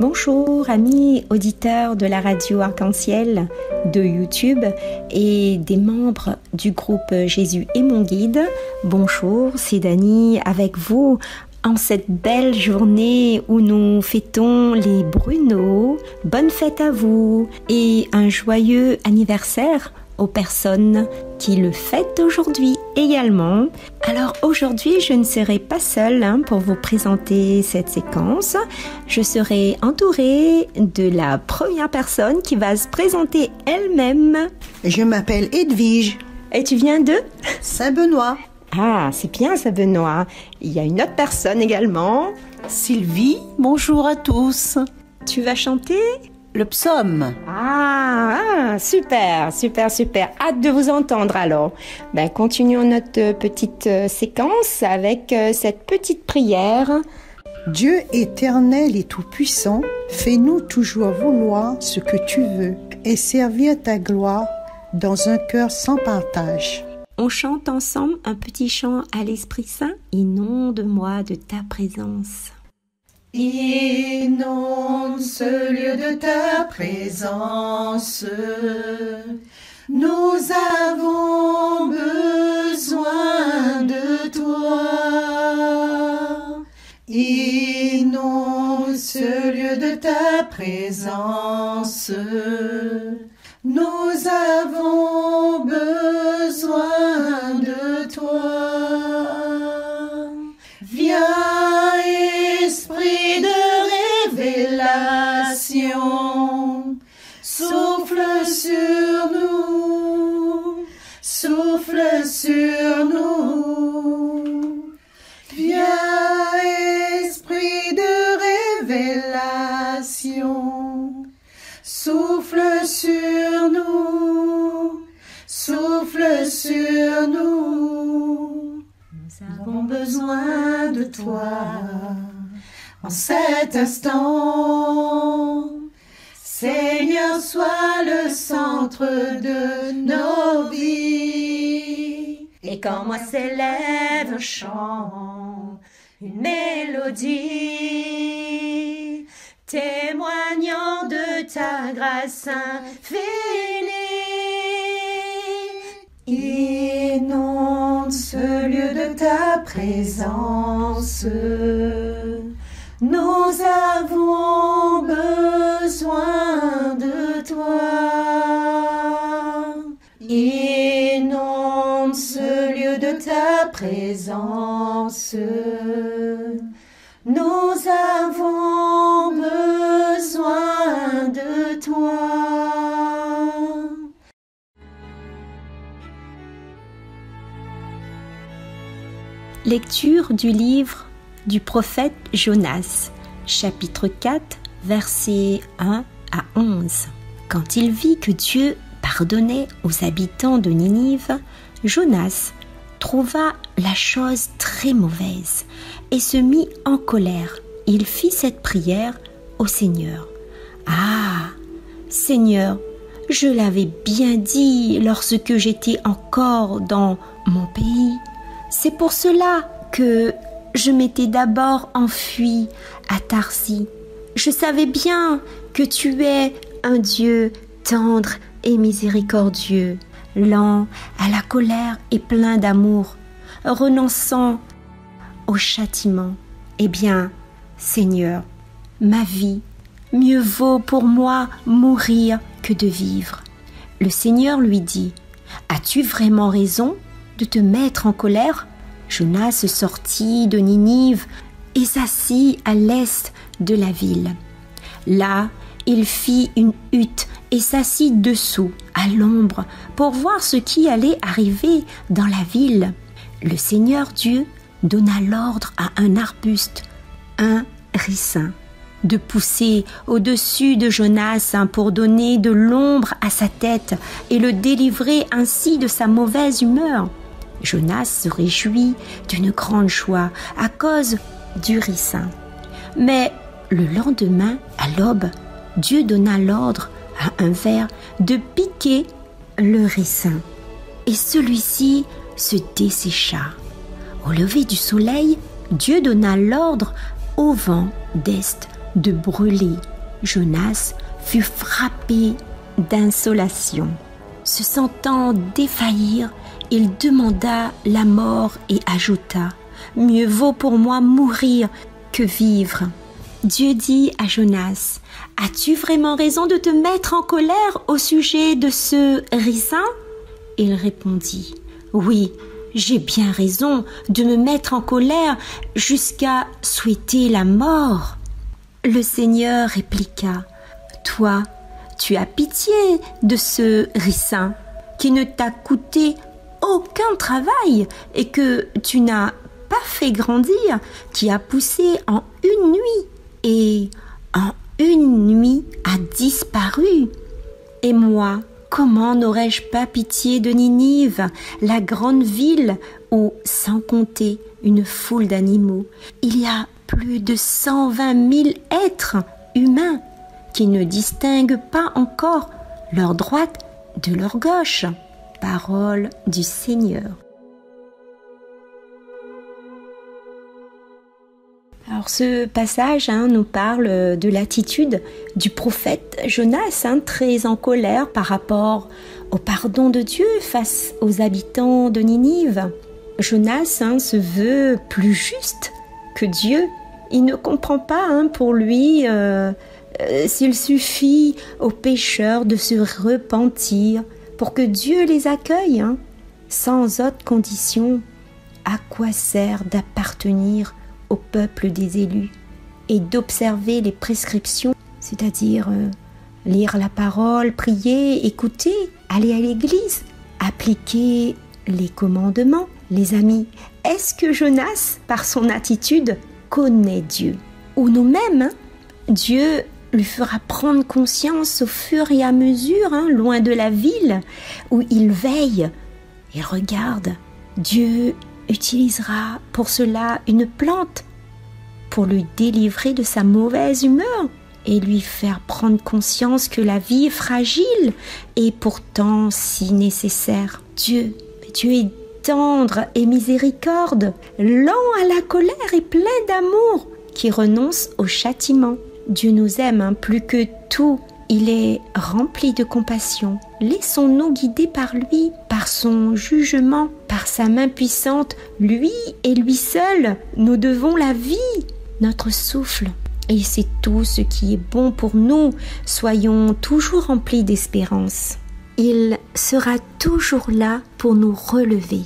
Bonjour amis auditeurs de la radio Arc-en-Ciel, de YouTube et des membres du groupe Jésus est mon guide. Bonjour, c'est Dani avec vous en cette belle journée où nous fêtons les Bruno. Bonne fête à vous et un joyeux anniversaire aux personnes qui le fêtent aujourd'hui également. Alors aujourd'hui, je ne serai pas seule pour vous présenter cette séquence. Je serai entourée de la première personne qui va se présenter elle-même. Je m'appelle Edwige. Et tu viens de Saint-Benoît. Ah, c'est bien ça, Benoît. Il y a une autre personne également. Sylvie, bonjour à tous. Tu vas chanter le psaume. Ah, super. Hâte de vous entendre alors. Continuons notre petite séquence avec cette petite prière. Dieu éternel et tout-puissant, fais-nous toujours vouloir ce que tu veux et servir ta gloire dans un cœur sans partage. On chante ensemble un petit chant à l'Esprit Saint. Inonde-moi de ta présence. Inonde ce lieu de ta présence, nous avons besoin de toi. Inonde ce lieu de ta présence, nous avons besoin de toi. Viens, Esprit de révélation, souffle sur nous, souffle sur nous. Viens, Esprit de révélation, souffle sur nous, souffle sur nous. Nous avons besoin de toi en cet instant. Seigneur, sois le centre de nos vies. Et quand moi s'élève un chant, une mélodie, témoignant de ta grâce infinie, inonde ce lieu de ta présence. Nous avons besoin de toi. Inonde ce lieu de ta présence. Nous avons besoin de toi. Lecture du livre du prophète Jonas, chapitre 4, versets 1 à 11. Quand il vit que Dieu pardonnait aux habitants de Ninive, Jonas trouva la chose très mauvaise et se mit en colère. Il fit cette prière au Seigneur. « Ah, Seigneur, je l'avais bien dit lorsque j'étais encore dans mon pays. C'est pour cela que je m'étais d'abord enfui à Tarsis. Je savais bien que tu es un Dieu tendre et miséricordieux, lent à la colère et plein d'amour, renonçant au châtiment. Eh bien, Seigneur, ma vie, mieux vaut pour moi mourir que de vivre. » Le Seigneur lui dit, « As-tu vraiment raison de te mettre en colère ?» Jonas sortit de Ninive et s'assit à l'est de la ville. Là, il fit une hutte et s'assit dessous, à l'ombre, pour voir ce qui allait arriver dans la ville. Le Seigneur Dieu donna l'ordre à un arbuste, un ricin, de pousser au-dessus de Jonas pour donner de l'ombre à sa tête et le délivrer ainsi de sa mauvaise humeur. Jonas se réjouit d'une grande joie à cause du ricin. Mais le lendemain, à l'aube, Dieu donna l'ordre à un ver de piquer le ricin, et celui-ci se dessécha. Au lever du soleil, Dieu donna l'ordre au vent d'est de brûler, Jonas fut frappé d'insolation. Se sentant défaillir, il demanda la mort et ajouta « Mieux vaut pour moi mourir que vivre ». Dieu dit à Jonas « As-tu vraiment raison de te mettre en colère au sujet de ce ricin ?» Il répondit « Oui, j'ai bien raison de me mettre en colère jusqu'à souhaiter la mort. » Le Seigneur répliqua « Toi, tu as pitié de ce ricin qui ne t'a coûté aucun travail et que tu n'as pas fait grandir, qui a poussé en une nuit et en une nuit a disparu. Et moi, comment n'aurais-je pas pitié de Ninive, la grande ville où, sans compter une foule d'animaux, il y a plus de 120 000 êtres humains qui ne distinguent pas encore leur droite de leur gauche. » Parole du Seigneur. Alors ce passage nous parle de l'attitude du prophète Jonas, très en colère par rapport au pardon de Dieu face aux habitants de Ninive. Jonas se veut plus juste que Dieu. Il ne comprend pas pour lui s'il suffit aux pécheurs de se repentir pour que Dieu les accueille, sans autre condition. À quoi sert d'appartenir au peuple des élus et d'observer les prescriptions, c'est-à-dire lire la parole, prier, écouter, aller à l'église, appliquer les commandements? Les amis, est-ce que Jonas, par son attitude, connaît Dieu? Ou nous-mêmes, Dieu lui fera prendre conscience au fur et à mesure, loin de la ville, où il veille et regarde. Dieu utilisera pour cela une plante pour le délivrer de sa mauvaise humeur et lui faire prendre conscience que la vie est fragile et pourtant si nécessaire. Dieu est tendre et miséricorde, lent à la colère et plein d'amour, qui renonce au châtiment. Dieu nous aime plus que tout. Il est rempli de compassion. Laissons-nous guider par lui, par son jugement, par sa main puissante. Lui et lui seul, nous devons la vie, notre souffle. Et c'est tout ce qui est bon pour nous. Soyons toujours remplis d'espérance. Il sera toujours là pour nous relever.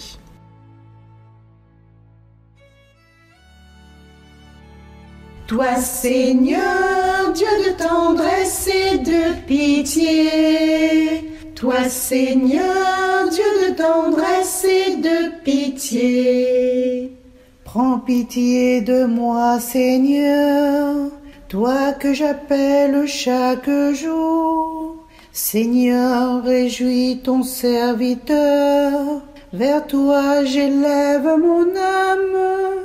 Toi, Seigneur, Dieu de tendresse et de pitié. Toi, Seigneur, Dieu de tendresse et de pitié. Prends pitié de moi, Seigneur, toi que j'appelle chaque jour. Seigneur, réjouis ton serviteur, vers toi j'élève mon âme.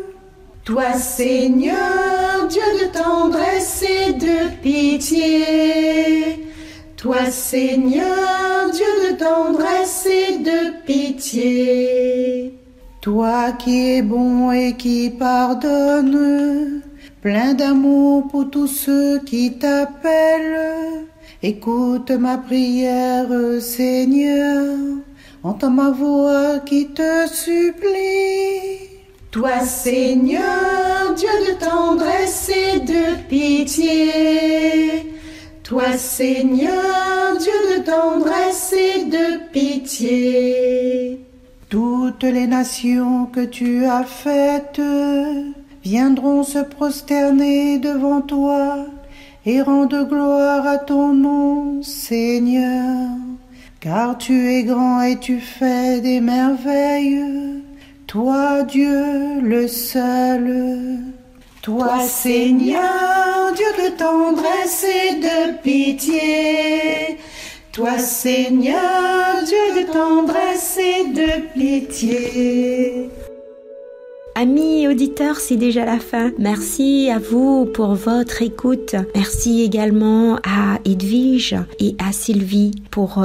Toi, Seigneur, Dieu de tendresse et de pitié. Toi, Seigneur, Dieu de tendresse et de pitié. Toi qui es bon et qui pardonne, plein d'amour pour tous ceux qui t'appellent. Écoute ma prière, Seigneur, entends ma voix qui te supplie. Toi, Seigneur, Dieu de tendresse et de pitié. Toi, Seigneur, Dieu de tendresse et de pitié. Toutes les nations que tu as faites viendront se prosterner devant toi et rendre gloire à ton nom, Seigneur. Car tu es grand et tu fais des merveilles. Toi, Dieu, le seul. Toi, Seigneur, Dieu de tendresse et de pitié. Toi, Seigneur, Dieu de tendresse et de pitié. Amis auditeurs, c'est déjà la fin. Merci à vous pour votre écoute. Merci également à Edwige et à Sylvie pour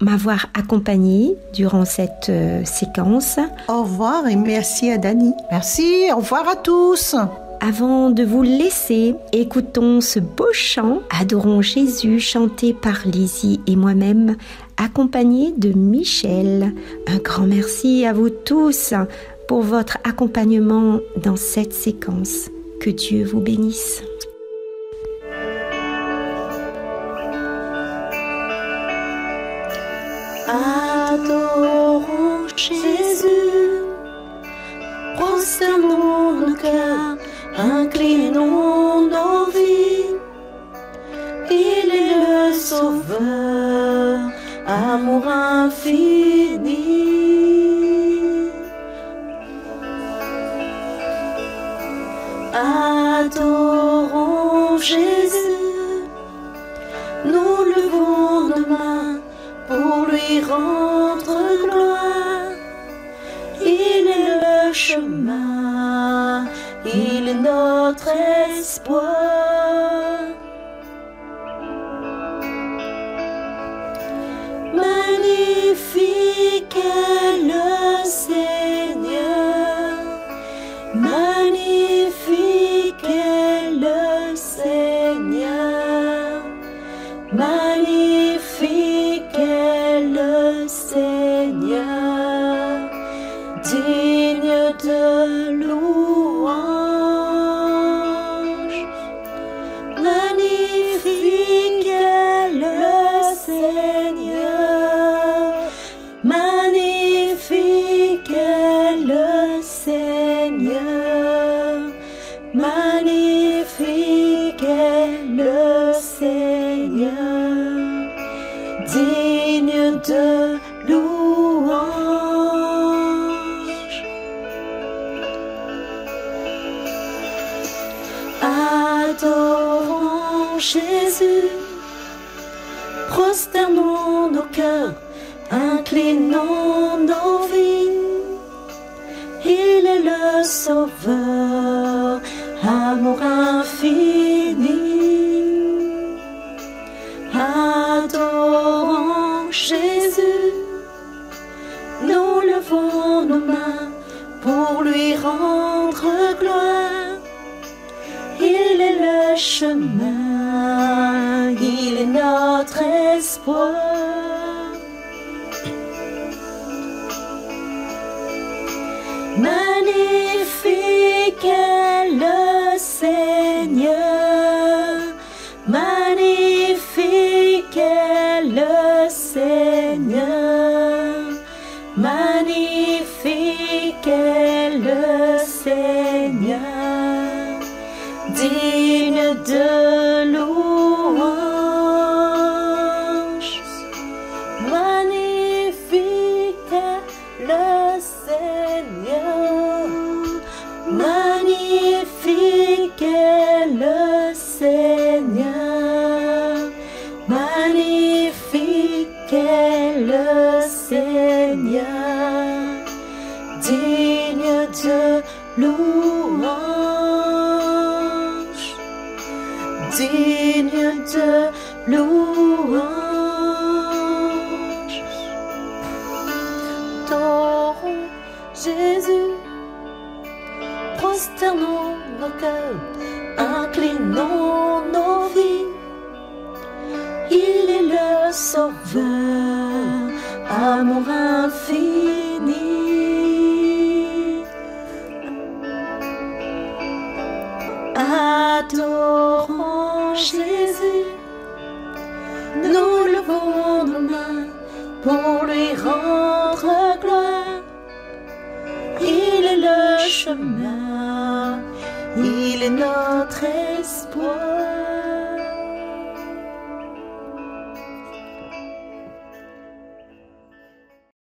m'avoir accompagnée durant cette séquence. Au revoir et merci à Dani. Merci, au revoir à tous. Avant de vous laisser, écoutons ce beau chant « Adorons Jésus » chanté par Lizzie et moi-même, accompagné de Michel. Un grand merci à vous tous pour votre accompagnement dans cette séquence. Que Dieu vous bénisse. Adorons Jésus, prosternons nos cœurs, inclinons nos vies. Il est le Sauveur, amour infini. Adorons Jésus, nous levons nos mains pour lui rendre gloire. Il est le chemin, il est notre espoir. Magnifique est le Seigneur, magnifique est le Seigneur, magnifique est le Seigneur, digne de louange. Magnifique est le Seigneur, magnifique est le Seigneur, magnifique est le Seigneur, digne de louange. Adorons Jésus, prosternons nos cœurs, inclinons nos vies. Il est le Sauveur, amour infini. Adorons Jésus, nous levons nos mains pour lui rendre gloire. Il est le chemin, il est notre espoir. Magnifique est le Seigneur, magnifique est le Seigneur, magnifique est le Seigneur, digne de louange. Magnifique est le Seigneur, magnifique est le Seigneur, magnifique est le Seigneur, digne de louange, digne de louange. Adorons Jésus, prosternons nos cœurs, inclinons nos vies. Il est le Sauveur, amour infini. Adorons Jésus, nous levons nos mains pour lui rendre gloire. Il est le chemin, il est notre espoir.